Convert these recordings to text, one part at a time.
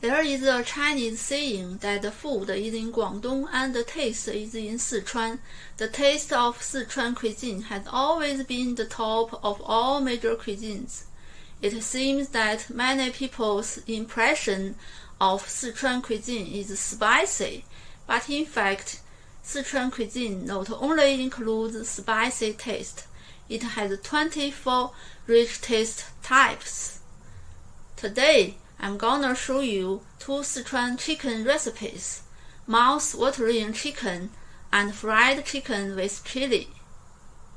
There is a Chinese saying that food is in Guangdong and the taste is in Sichuan. The taste of Sichuan cuisine has always been the top of all major cuisines. It seems that many people's impression of Sichuan cuisine is spicy, but in fact, Sichuan cuisine not only includes spicy taste, it has 24 rich taste types. Today, I'm gonna show you 2 Sichuan chicken recipes, mouth-watering chicken and fried chicken with chili.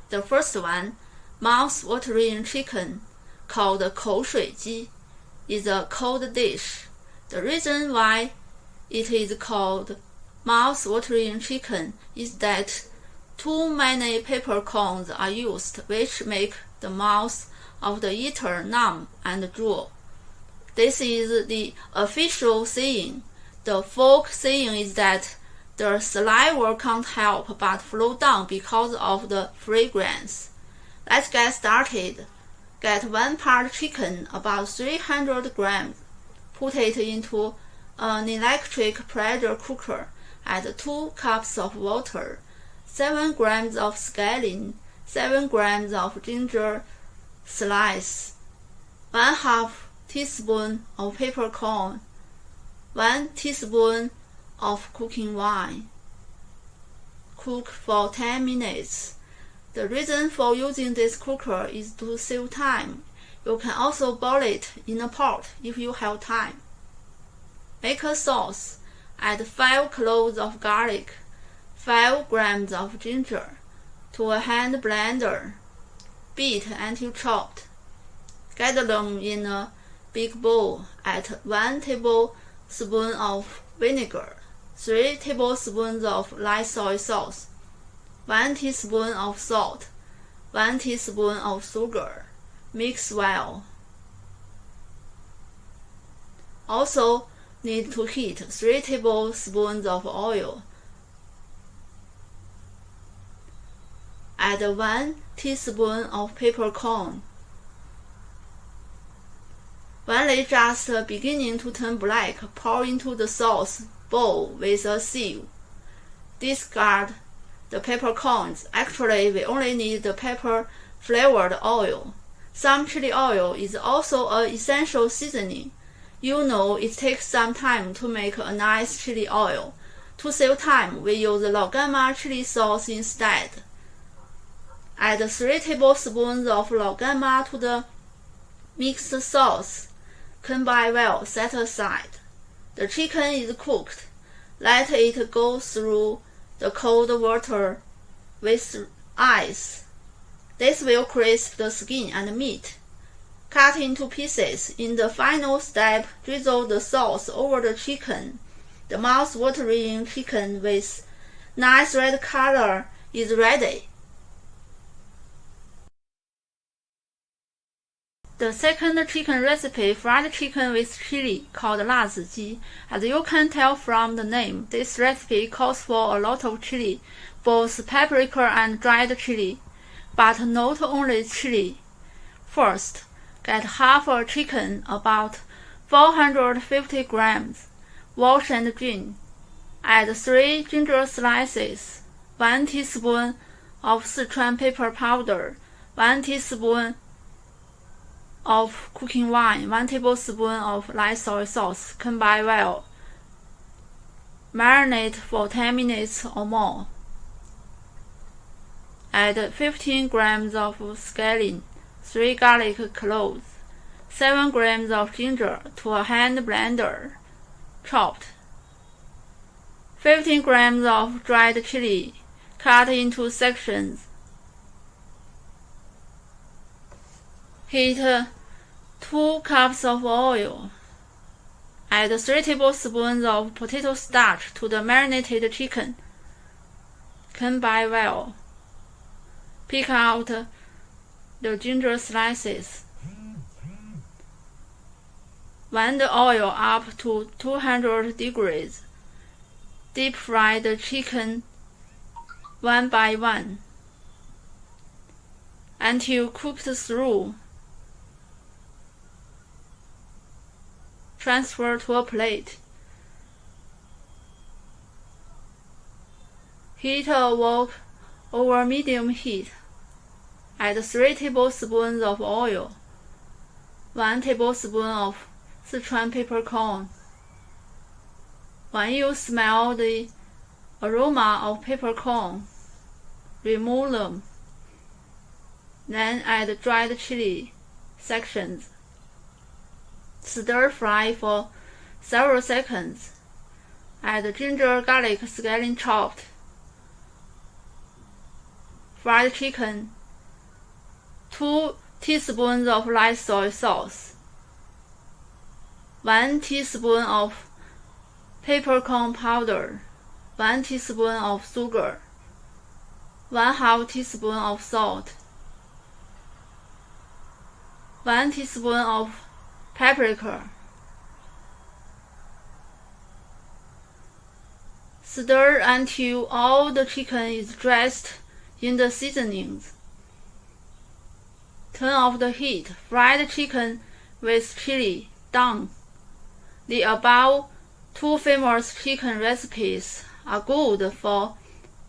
The first one, mouth-watering chicken, called 口水鸡, is a cold dish. The reason why it is called mouth-watering chicken is that too many peppercorns are used, which make the mouth of the eater numb and drool. This is the official saying. The folk saying is that the saliva can't help but flow down because of the fragrance. Let's get started. Get 1 part chicken, about 300 grams. Put it into an electric pressure cooker. Add 2 cups of water, 7 grams of scallion, 7 grams of ginger slice, 1/2 teaspoon of peppercorn, 1 teaspoon of cooking wine. Cook for 10 minutes. The reason for using this cooker is to save time. You can also boil it in a pot if you have time. Make a sauce. Add 5 cloves of garlic, 5 grams of ginger to a hand blender. Beat until chopped. Gather them in a big bowl. Add 1 tablespoon of vinegar, 3 tablespoons of light soy sauce, 1 teaspoon of salt, 1 teaspoon of sugar. Mix well. Also need to heat 3 tablespoons of oil. Add 1 teaspoon of peppercorn. When they just beginning to turn black, pour into the sauce bowl with a sieve. Discard the peppercorns. Actually, we only need the pepper-flavored oil. Some chili oil is also an essential seasoning. You know it takes some time to make a nice chili oil. To save time, we use Laoganma chili sauce instead. Add 3 tablespoons of Laoganma to the mixed sauce. Combine well, set aside. The chicken is cooked. Let it go through the cold water with ice. This will crisp the skin and meat. Cut into pieces. In the final step, drizzle the sauce over the chicken. The mouth-watering chicken with nice red color is ready. The second chicken recipe, fried chicken with chili, called 辣子鸡. As you can tell from the name, this recipe calls for a lot of chili, both paprika and dried chili, but not only chili. First, get half a chicken, about 450 grams. Wash and drain. Add 3 ginger slices, 1 teaspoon of Sichuan pepper powder, 1 teaspoon of cooking wine, 1 tablespoon of light soy sauce. Combine well. Marinate for 10 minutes or more. Add 15 grams of scallion, 3 garlic cloves, 7 grams of ginger to a hand blender, chopped. 15 grams of dried chili, cut into sections. Heat 2 cups of oil. Add 3 tablespoons of potato starch to the marinated chicken. Combine well. Pick out the ginger slices. Warm the oil up to 200 degrees. Deep fry the chicken one by one until cooked through. Transfer to a plate. Heat a wok over medium heat. Add 3 tablespoons of oil, 1 tablespoon of Sichuan peppercorn. When you smell the aroma of peppercorn, remove them. Then add dried chili sections. Stir fry for several seconds. Add ginger garlic scallion chopped. Fried chicken, 2 teaspoons of light soy sauce, 1 teaspoon of peppercorn powder, 1 teaspoon of sugar, 1/2 teaspoon of salt, 1 teaspoon of paprika. Stir until all the chicken is dressed in the seasonings. Turn off the heat. Fried chicken with chili, done. The above 2 famous chicken recipes are good for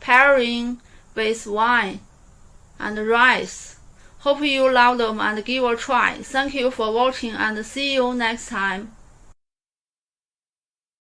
pairing with wine and rice. Hope you love them and give a try. Thank you for watching and see you next time.